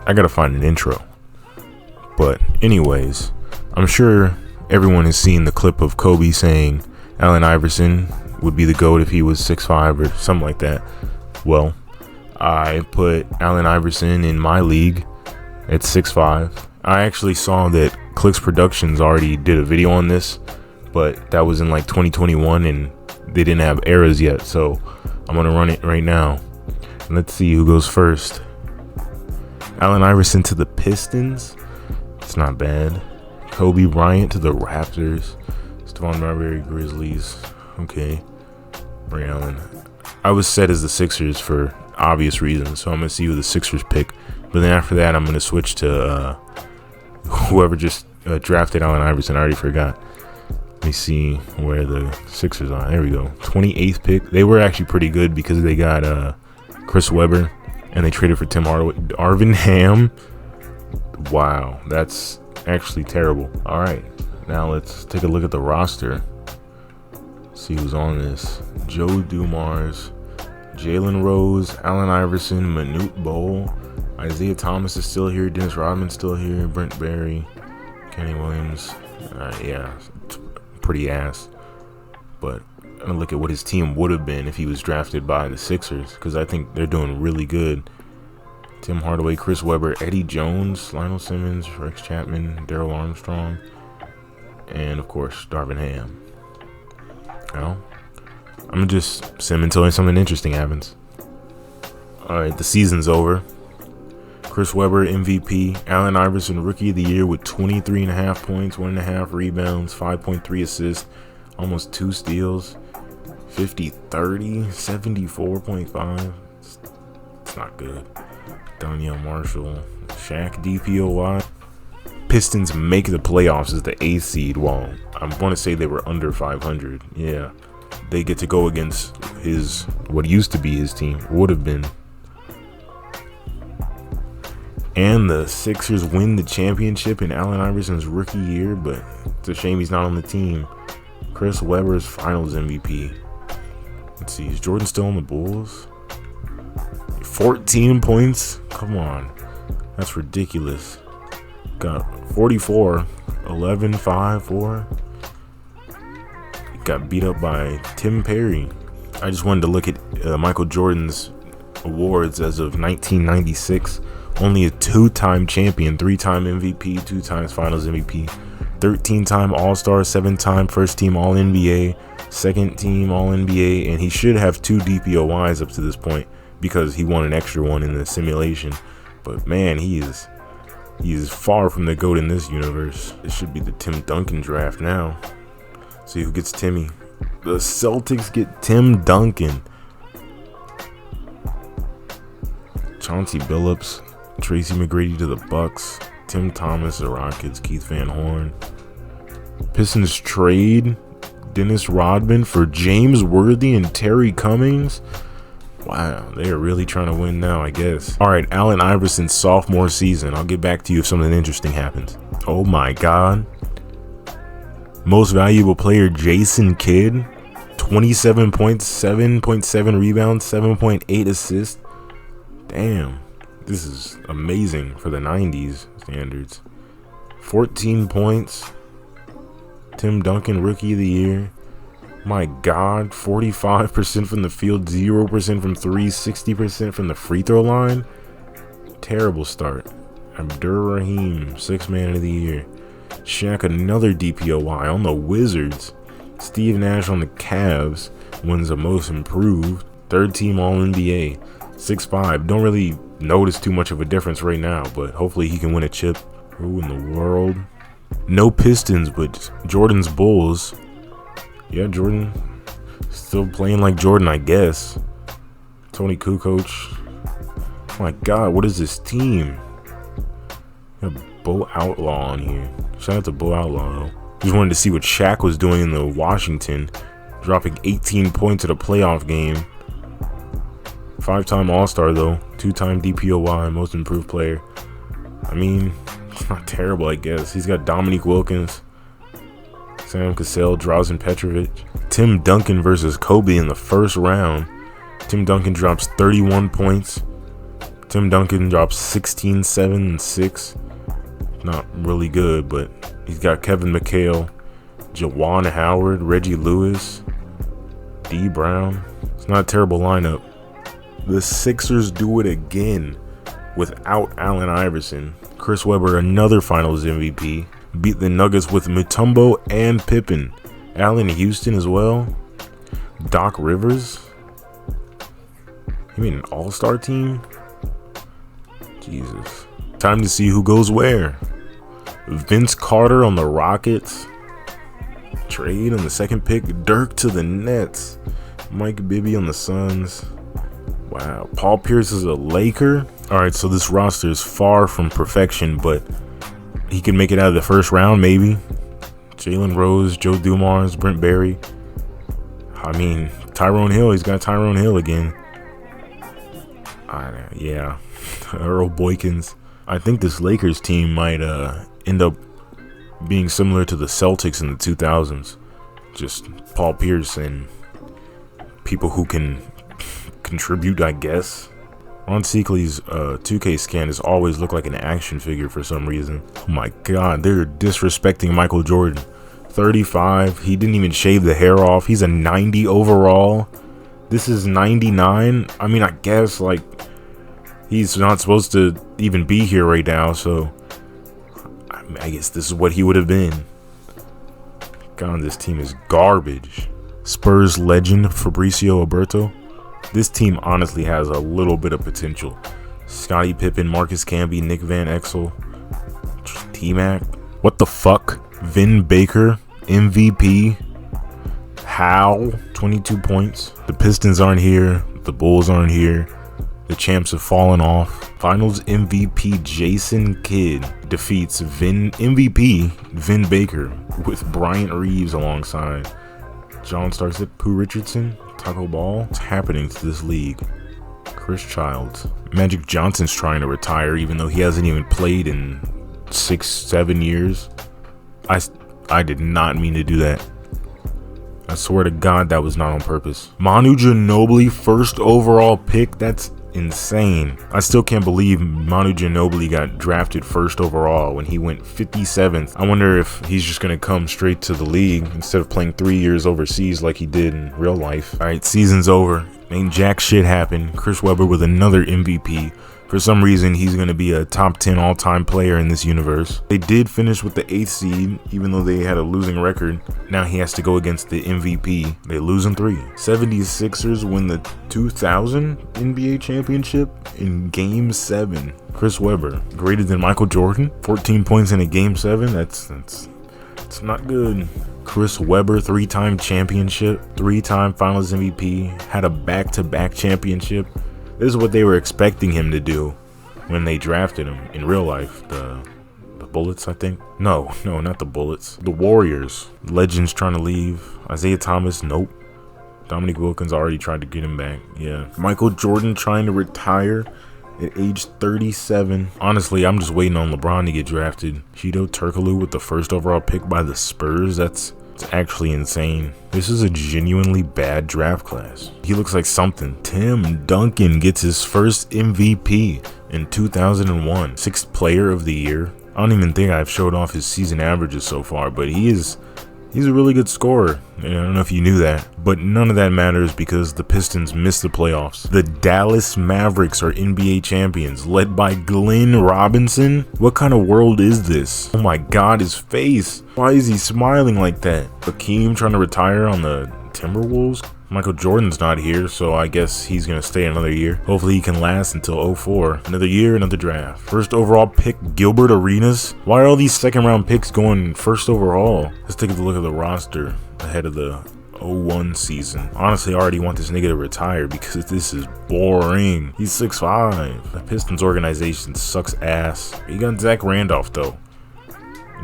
I gotta find an intro. But anyways, I'm sure everyone has seen the clip of Kobe saying Allen Iverson would be the GOAT if he was 6'5" or something like that. Well, I put Allen Iverson in my league at 6'5". I actually saw that Clicks Productions already did a video on this, but that was in like 2021 and they didn't have eras yet, so I'm gonna run it right now. Let's see who goes first. Allen Iverson to the Pistons. It's not bad. Kobe Bryant to the Raptors. Stephon Marbury, Grizzlies. Okay. Ray Allen. I was set as the Sixers for obvious reasons, so I'm gonna see who the Sixers pick. But then after that, I'm gonna switch to whoever just drafted Allen Iverson. I already forgot. Let me see where the Sixers are. There we go. 28th pick. They were actually pretty good because they got Chris Webber and they traded for Tim Hardaway. Darvin Ham. Wow, that's actually terrible. All right, now let's take a look at the roster. See who's on this. Joe Dumars, Jalen Rose, Allen Iverson, Manute Bol, Isaiah Thomas is still here, Dennis Rodman's still here, Brent Barry, Kenny Williams. Yeah, pretty ass. But I'm gonna look at what his team would have been if he was drafted by the Sixers, because I think they're doing really good. Tim Hardaway, Chris Webber, Eddie Jones, Lionel Simmons, Rex Chapman, Darrell Armstrong, and of course Darvin Ham. Now, I'm gonna just sim until something interesting happens. Alright, the season's over. Chris Webber, MVP. Allen Iverson, Rookie of the Year with 23.5 points, 1.5 rebounds, 5.3 assists, almost 2 steals, 50-30, 74.5. It's not good. Danielle Marshall, Shaq, DPOY. Pistons make the playoffs as the 8th seed. Well, I want to say they were under 500. Yeah, they get to go against what used to be his team, would have been. And the Sixers win the championship in Allen Iverson's rookie year, but it's a shame he's not on the team. Chris Webber's finals MVP. Let's see, is Jordan still on the Bulls? 14 points? Come on. That's ridiculous. Got 44, 11, 5, 4. Got beat up by Tim Perry. I just wanted to look at Michael Jordan's awards as of 1996. Only a 2-time champion, 3-time MVP, 2 times finals MVP, 13-time All-Star, 7-time first-team All-NBA, second-team All-NBA, and he should have 2 DPOYs up to this point because he won an extra one in the simulation. But man, he is far from the GOAT in this universe. It should be the Tim Duncan draft now. See who gets Timmy. The Celtics get Tim Duncan. Chauncey Billups, Tracy McGrady to the Bucks, Tim Thomas, the Rockets, Keith Van Horn. Pistons trade Dennis Rodman for James Worthy and Terry Cummings. Wow, they are really trying to win now, I guess. All right, Allen Iverson's sophomore season. I'll get back to you if something interesting happens. Oh my God. Most valuable player, Jason Kidd. 27 points, 7.7 rebounds, 7.8 assists. Damn. This is amazing for the 90s standards. 14 points. Tim Duncan, Rookie of the Year. My God, 45% from the field, 0% from 3, 60% from the free throw line. Terrible start. Abdur-Rahim, 6th Man of the Year. Shaq, another DPOY on the Wizards. Steve Nash on the Cavs wins the Most Improved. 3rd team All-NBA. 6'5". Don't really notice too much of a difference right now, but hopefully he can win a chip. Who in the world? No Pistons, but Jordan's Bulls. Yeah, Jordan still playing like Jordan, I guess. Tony Kukoc. Oh my God, what is this team? Got Bo Outlaw on here. Shout out to Bo Outlaw though. Just wanted to see what Shaq was doing in the Washington, dropping 18 points at a playoff game. 5-time All-Star though, 2-time DPOY, Most Improved Player. I mean, it's not terrible, I guess. He's got Dominique Wilkins, Sam Cassell, Drazen Petrovic. Tim Duncan versus Kobe in the first round. Tim Duncan drops 31 points Tim Duncan drops 16, 7, and 6. Not really good, but he's got Kevin McHale, Jawan Howard, Reggie Lewis, D. Brown. It's not a terrible lineup. The Sixers do it again without Allen Iverson. Chris Webber, another Finals MVP, beat the Nuggets with Mutombo and Pippen. Allen Houston as well. Doc Rivers. You mean an all-star team? Jesus. Time to see who goes where. Vince Carter on the Rockets. Trade on the second pick. Dirk to the Nets. Mike Bibby on the Suns. Wow. Paul Pierce is a Laker. Alright, so this roster is far from perfection, but he can make it out of the first round, maybe. Jalen Rose, Joe Dumars, Brent Barry. I mean, Tyrone Hill. He's got Tyrone Hill again. Yeah. Earl Boykins. I think this Lakers team might end up being similar to the Celtics in the 2000s. Just Paul Pierce and people who can contribute, I guess. Ron Seakley's 2K scan has always looked like an action figure for some reason. Oh my god, they're disrespecting Michael Jordan. 35, he didn't even shave the hair off. He's a 90 overall. This is 99. I mean, I guess, like, he's not supposed to even be here right now, so I guess this is what he would have been. God, this team is garbage. Spurs legend Fabricio Oberto. This team honestly has a little bit of potential. Scottie Pippen, Marcus Camby, Nick Van Exel, T-Mac. What the fuck? Vin Baker, MVP. How? 22 points. The Pistons aren't here. The Bulls aren't here. The champs have fallen off. Finals MVP Jason Kidd defeats MVP Vin Baker with Bryant Reeves alongside John Starks, Pooh Richardson, Taco Ball. What's happening to this league? Chris Childs. Magic Johnson's trying to retire even though he hasn't even played in 6-7 years. I did not mean to do that. I swear to God that was not on purpose. Manu Ginobili, first overall pick. That's insane. I still can't believe Manu Ginobili got drafted first overall when he went 57th. I wonder if he's just gonna come straight to the league instead of playing 3 years overseas like he did in real life. All right, season's over. Ain't jack shit happen. Chris Webber with another MVP. For some reason, he's going to be a top 10 all-time player in this universe. They did finish with the 8th seed, even though they had a losing record. Now he has to go against the MVP. They lose in 3. 76ers win the 2000 NBA championship in Game 7. Chris Webber, greater than Michael Jordan. 14 points in a Game 7. That's not good. Chris Webber, 3-time championship, 3-time Finals MVP, had a back-to-back championship. This is what they were expecting him to do when they drafted him in real life. The Bullets, I think. No, not the Bullets. The Warriors. Legends trying to leave. Isaiah Thomas, nope. Dominique Wilkins already tried to get him back. Yeah. Michael Jordan trying to retire at age 37. Honestly, I'm just waiting on LeBron to get drafted. Hedo Turkoglu with the first overall pick by the Spurs. It's actually insane. This is a genuinely bad draft class. He looks like something. Tim Duncan gets his first MVP in 2001. 6th player of the year. I don't even think I've showed off his season averages so far, but he's a really good scorer. And I don't know if you knew that, but none of that matters because the Pistons missed the playoffs. The Dallas Mavericks are NBA champions, led by Glenn Robinson. What kind of world is this? Oh my God, his face. Why is he smiling like that? Hakeem trying to retire on the Timberwolves? Michael Jordan's not here, so I guess he's going to stay another year. Hopefully he can last until 04. Another year, another draft. First overall pick, Gilbert Arenas. Why are all these second round picks going first overall? Let's take a look at the roster ahead of the 01 season. Honestly, I already want this nigga to retire because this is boring. He's 6'5". The Pistons organization sucks ass. You got Zach Randolph though.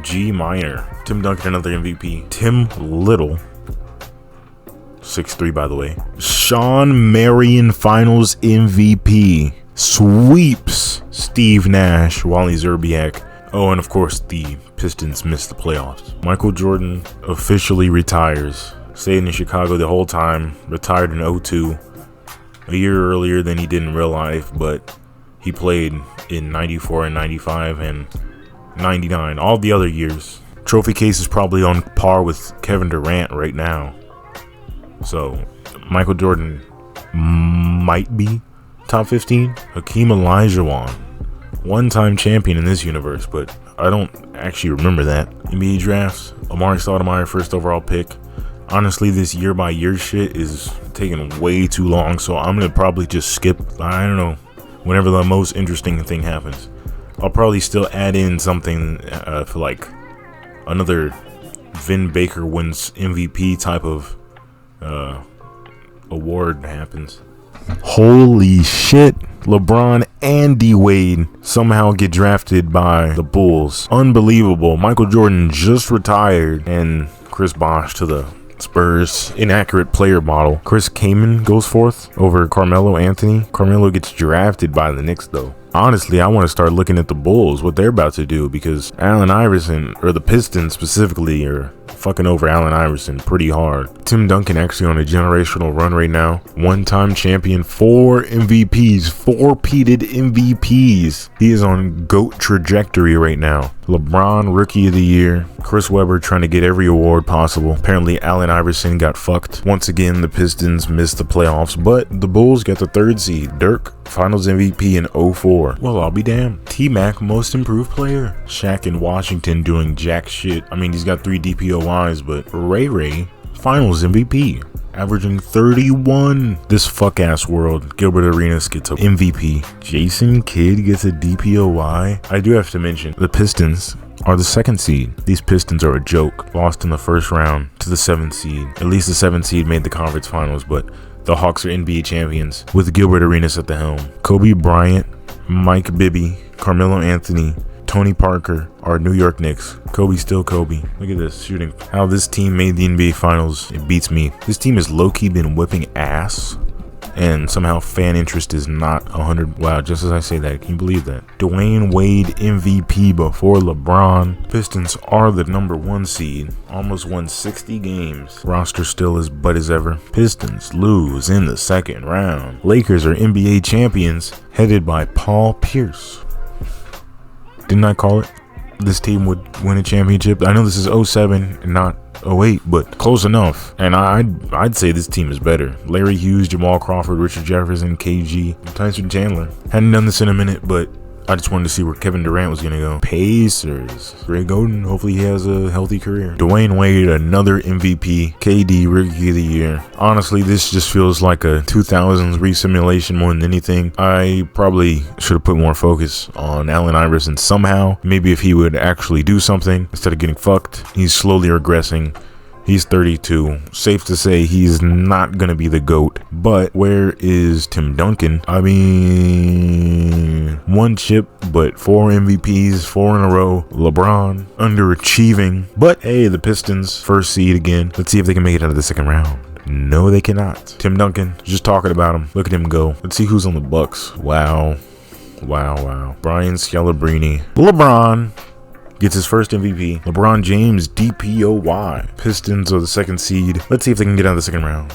G minor. Tim Duncan, another MVP. Tim Little. 6'3", by the way. Sean Marion Finals MVP. Sweeps Steve Nash, Wally Zerbiak. Oh, and of course, the Pistons missed the playoffs. Michael Jordan officially retires. Stayed in Chicago the whole time. Retired in 02. A year earlier than he did in real life, but he played in 94 and 95 and 99. All the other years. Trophy case is probably on par with Kevin Durant right now. So Michael Jordan might be top 15. Hakeem Olajuwon, one-time champion in this universe, but I don't actually remember that. NBA drafts, Amari Stoudemire, first overall pick. Honestly, this year-by-year shit is taking way too long, so I'm gonna probably just skip, I don't know, whenever the most interesting thing happens. I'll probably still add in something for like another Vin Baker wins MVP type of award happens. Holy shit, LeBron and D-Wade somehow get drafted by the Bulls. Unbelievable. Michael Jordan just retired, and Chris Bosh to the Spurs. Inaccurate player model. Chris Kaman goes forth over Carmelo Anthony. Carmelo gets drafted by the Knicks though. Honestly, I want to start looking at the Bulls, what they're about to do, because Allen Iverson, or the Pistons specifically, are fucking over Allen Iverson pretty hard. Tim Duncan actually on a generational run right now. One-time champion, 4 MVPs, 4-peated MVPs. He is on GOAT trajectory right now. LeBron, Rookie of the Year. Chris Webber trying to get every award possible. Apparently, Allen Iverson got fucked. Once again, the Pistons missed the playoffs, but the Bulls got the 3rd seed. Dirk, Finals MVP in 04. Well, I'll be damned. T-Mac, Most Improved Player. Shaq in Washington doing jack shit. I mean, he's got 3 DPOYs, but Ray, Finals MVP. Averaging 31. This fuck-ass world. Gilbert Arenas gets a MVP. Jason Kidd gets a DPOY. I do have to mention, the Pistons are the 2nd seed. These Pistons are a joke. Lost in the 1st round to the 7th seed. At least the 7th seed made the conference finals, but the Hawks are NBA champions with Gilbert Arenas at the helm. Kobe Bryant, Mike Bibby, Carmelo Anthony, Tony Parker are New York Knicks. Kobe's still Kobe. Look at this shooting. How this team made the NBA Finals. It beats me. This team has low-key been whipping ass, and somehow fan interest is not 100. Wow, just as I say that, can you believe that? Dwayne Wade MVP before LeBron. Pistons are the number 1 seed. Almost won 60 games. Roster still as butt as ever. Pistons lose in the 2nd round. Lakers are NBA champions, headed by Paul Pierce. Didn't I call it? This team would win a championship. I know this is 07 and not 08, but close enough. And I'd say this team is better. Larry Hughes, Jamal Crawford, Richard Jefferson, KG, Tyson Chandler. Hadn't done this in a minute, but I just wanted to see where Kevin Durant was going to go. Pacers. Greg Oden, hopefully he has a healthy career. Dwayne Wade, another MVP. KD, Rookie of the Year. Honestly, this just feels like a 2000s resimulation more than anything. I probably should have put more focus on Allen Iverson somehow. Maybe if he would actually do something instead of getting fucked. He's slowly regressing. He's 32. Safe to say he's not going to be the GOAT. But where is Tim Duncan? I mean, 1 chip, but 4 MVPs, 4 in a row. LeBron, underachieving. But hey, the Pistons, 1st seed again. Let's see if they can make it out of the 2nd round. No, they cannot. Tim Duncan, just talking about him. Look at him go. Let's see who's on the Bucks. Wow. Brian Scalabrine. LeBron gets his 1st MVP. LeBron James, DPOY. Pistons are the 2nd seed. Let's see if they can get out of the 2nd round.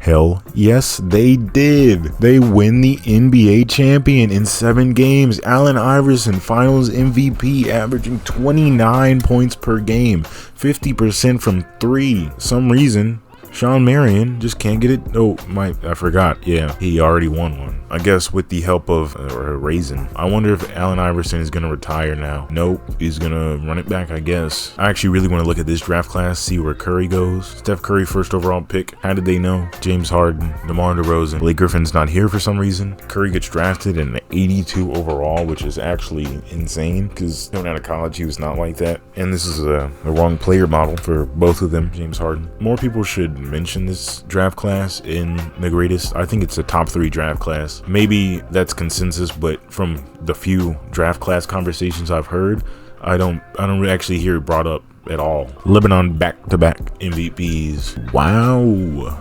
Hell yes, they did. They win the NBA champion in 7 games. Allen Iverson, Finals MVP, averaging 29 points per game, 50% from 3. Some reason Sean Marion just can't get it. Oh, I forgot. Yeah, he already won one. I guess with the help of Raisin. I wonder if Allen Iverson is going to retire now. Nope, he's going to run it back, I guess. I actually really want to look at this draft class, see where Curry goes. Steph Curry, 1st overall pick. How did they know? James Harden, DeMar DeRozan. Blake Griffin's not here for some reason. Curry gets drafted in 82 overall, which is actually insane because coming out of college, he was not like that. And this is the wrong player model for both of them, James Harden. More people should mention this draft class in the greatest. I think it's a top 3 draft class. Maybe that's consensus, but from the few draft class conversations I've heard, I don't actually hear it brought up at all. Lebanon back-to-back MVPs. Wow.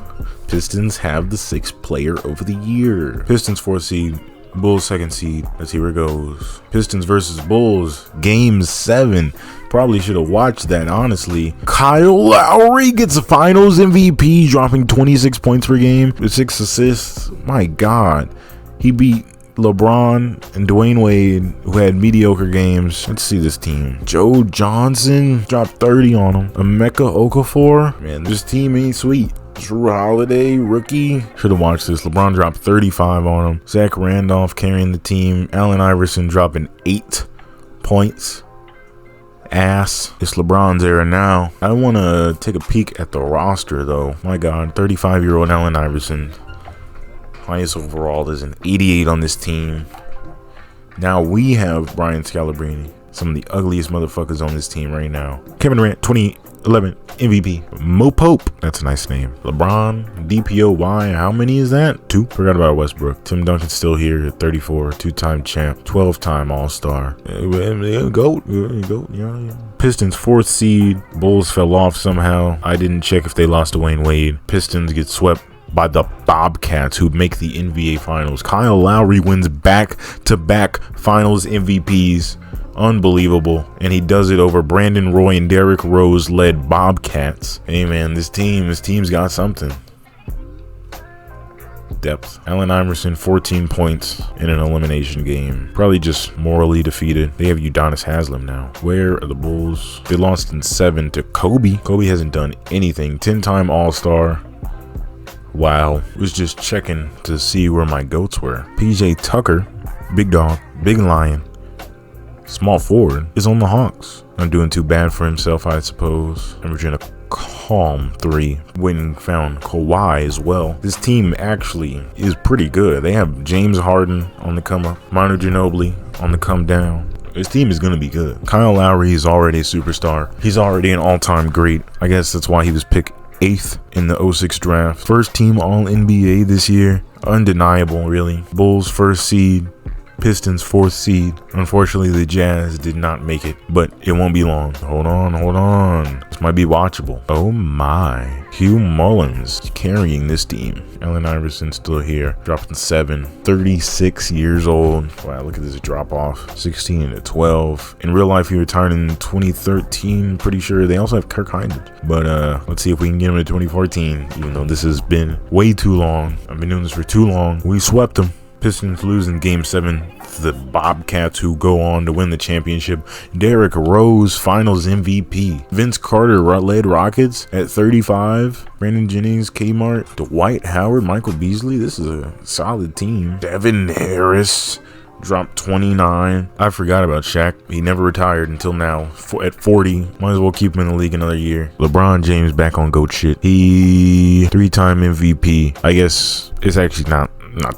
Pistons have the 6th player of the year. Pistons 4th seed. Bulls 2nd seed. Let's see where it goes. Pistons versus Bulls. Game 7. Probably should have watched that, honestly. Kyle Lowry gets a Finals MVP, dropping 26 points per game with 6 assists. My God. He beat LeBron and Dwayne Wade, who had mediocre games. Let's see this team. Joe Johnson dropped 30 on him. Emeka Okafor. Man, this team ain't sweet. Drew Holiday, rookie. Should have watched this. LeBron dropped 35 on him. Zach Randolph carrying the team. Allen Iverson dropping 8 points. Ass. It's LeBron's era now. I want to take a peek at the roster, though. My God, 35-year-old Allen Iverson. Highest overall is an 88 on this team. Now we have Brian Scalabrine. Some of the ugliest motherfuckers on this team right now. Kevin Durant, 2011 MVP. Mo Pope, that's a nice name. LeBron, DPOY, how many is that? 2. Forgot about Westbrook. Tim Duncan's still here at 34, 2-time champ, 12-time All-Star. GOAT. Yeah. Pistons 4th seed. Bulls fell off somehow. I didn't check if they lost to Dwayne Wade. Pistons get swept by the Bobcats, who make the NBA Finals. Kyle Lowry wins back-to-back Finals MVPs. Unbelievable. And he does it over Brandon Roy and Derrick Rose led Bobcats. Hey man, this team's got something. Depth. Allen Iverson, 14 points in an elimination game. Probably just morally defeated. They have Udonis Haslem now. Where are the Bulls? They lost in 7 to Kobe. Kobe hasn't done anything. 10-time All-Star. Wow, was just checking to see where my goats were. PJ Tucker, big dog, big lion, small forward, is on the Hawks. Not doing too bad for himself, I suppose. Averaging a calm 3. Went and found Kawhi as well. This team actually is pretty good. They have James Harden on the come up, Manu Ginobili on the come down. This team is going to be good. Kyle Lowry is already a superstar. He's already an all-time great. I guess that's why he was picked 8th in the 06 draft. First team all NBA this year. Undeniable, really. Bulls 1st seed. Pistons 4th seed. Unfortunately, the Jazz did not make it, but it won't be long. Hold on. This might be watchable. Oh my. Hugh Mullins carrying this team. Allen Iverson still here. Dropping 7. 36 years old. Wow, look at this drop off. 16 to 12. In real life, he retired in 2013. Pretty sure they also have Kirk Heinrich. But let's see if we can get him to 2014. Even though this has been way too long. I've been doing this for too long. We swept them. Pistons lose in Game 7 to the Bobcats, who go on to win the championship. Derrick Rose, Finals MVP. Vince Carter led Rockets at 35. Brandon Jennings, Kmart, Dwight Howard, Michael Beasley. This is a solid team. Devin Harris dropped 29. I forgot about Shaq. He never retired until now. At 40, might as well keep him in the league another year. LeBron James back on GOAT shit. He 3-time MVP. I guess it's actually not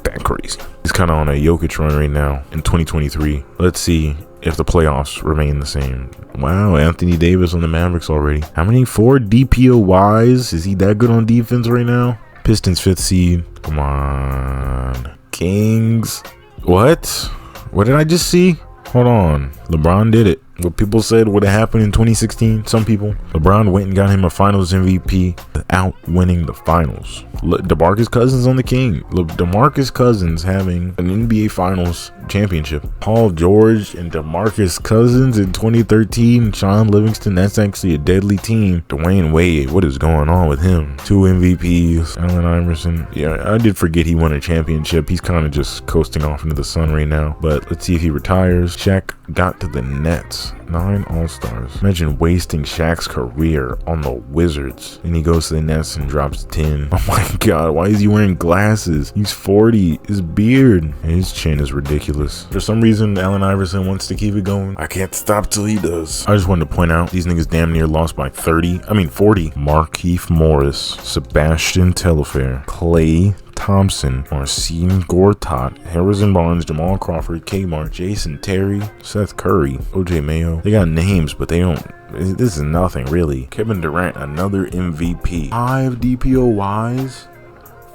that crazy. He's kind of on a Jokic run right now in 2023. Let's see if the playoffs remain the same. Wow, Anthony Davis on the Mavericks already. How many? 4 DPOYs? Is he that good on defense right now? Pistons 5th seed. Come on. Kings. What did I just see? Hold on. LeBron did it. What people said would have happened in 2016, some people. LeBron went and got him a Finals MVP without winning the Finals. DeMarcus Cousins on the King. DeMarcus Cousins having an NBA Finals championship. Paul George and DeMarcus Cousins in 2013. Sean Livingston, that's actually a deadly team. Dwayne Wade, what is going on with him? 2 MVPs. Allen Iverson. Yeah, I did forget he won a championship. He's kind of just coasting off into the sun right now. But let's see if he retires. Shaq got to the Nets. 9 All-Stars. Imagine wasting Shaq's career on the Wizards. And he goes to the Nets and drops 10. Oh my God, why is he wearing glasses? He's 40. His beard and his chin is ridiculous. For some reason, Allen Iverson wants to keep it going. I can't stop till he does. I just wanted to point out, these niggas damn near lost by 40. Markieff Morris, Sebastian Telfair, Klay Thompson, Marcin Gortat, Harrison Barnes, Jamal Crawford, Kmart, Jason Terry, Seth Curry, OJ Mayo. They got names, but they don't. This is nothing really. Kevin Durant, another MVP. 5 DPOYs,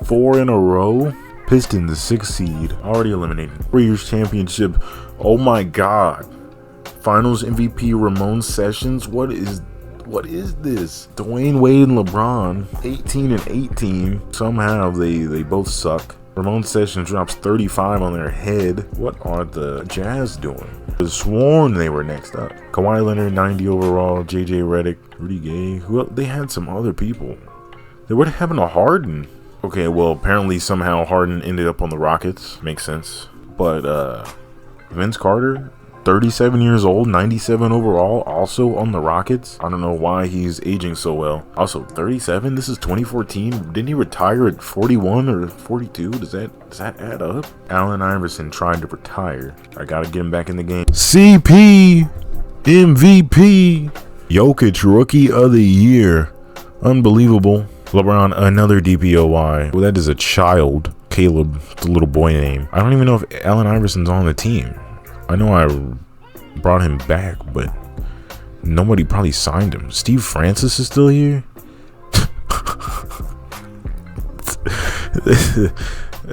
4 in a row. Pistons, the 6th seed, already eliminated. Warriors championship. Oh my God. Finals MVP Ramon Sessions. What is this? Dwayne Wade and LeBron, 18 and 18. Somehow they both suck. Ramon Sessions drops 35 on their head. What are the Jazz doing? I was sworn they were next up. Kawhi Leonard, 90 overall. JJ Redick, Rudy Gay. They had some other people. What happened to Harden? Okay, well, apparently somehow Harden ended up on the Rockets. Makes sense. But Vince Carter, 37 years old, 97 overall, also on the Rockets. I don't know why he's aging so well. Also, 37? This is 2014. Didn't he retire at 41 or 42? Does that add up? Allen Iverson tried to retire. I gotta get him back in the game. CP MVP. Jokic Rookie of the Year. Unbelievable. LeBron, another DPOY. Well, that is a child. Caleb, the little boy name. I don't even know if Allen Iverson's on the team. I know I brought him back, but nobody probably signed him. Steve Francis is still here?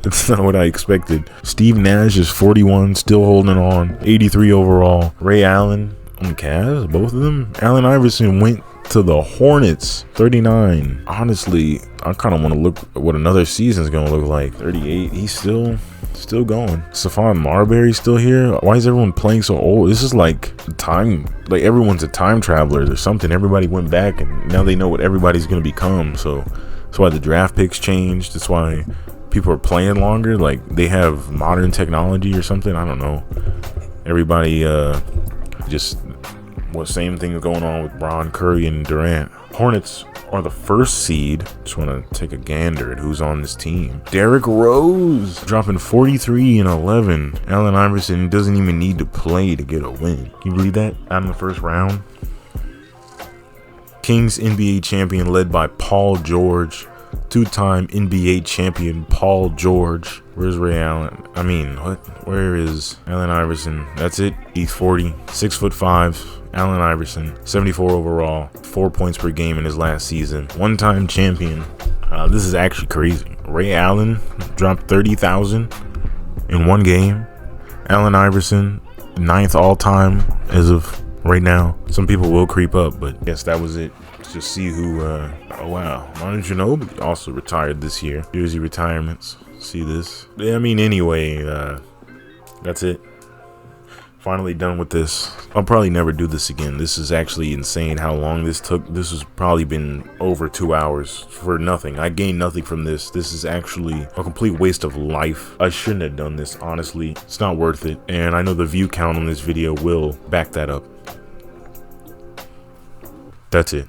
That's not what I expected. Steve Nash is 41, still holding on. 83 overall. Ray Allen on the Cavs, both of them. Allen Iverson went to the Hornets, 39. Honestly, I kind of want to look at what another season is going to look like. 38. He's still going. Stephon Marbury's still here. Why is everyone playing so old? This is like time. Like everyone's a time traveler or something. Everybody went back and now they know what everybody's going to become. So that's why the draft picks changed. That's why people are playing longer. Like they have modern technology or something. I don't know. Everybody just. Well, same thing going on with Bron, Curry, and Durant. Hornets are the first seed. Just want to take a gander at who's on this team. Derrick Rose dropping 43 and 11. Allen Iverson doesn't even need to play to get a win. Can you believe that? Out in the first round. Kings NBA champion led by Paul George. Two-time NBA champion Paul George. Where's Ray Allen? I mean, what? Where is Allen Iverson? That's it. He's 40, 6'5". Allen Iverson, 74 overall, 4 points per game in his last season. One-time champion. This is actually crazy. Ray Allen dropped 30,000 in one game. Allen Iverson, 9th all-time as of right now. Some people will creep up, but yes, that was it. Let's just see who. Oh wow, Manu Ginobili also retired this year. Jersey retirements. See this? I mean, anyway, that's it. Finally done with this. I'll probably never do this again. This is actually insane how long this took. This has probably been over 2 hours for nothing. I gained nothing from this. This is actually a complete waste of life. I shouldn't have done this, honestly. It's not worth it. And I know the view count on this video will back that up. That's it.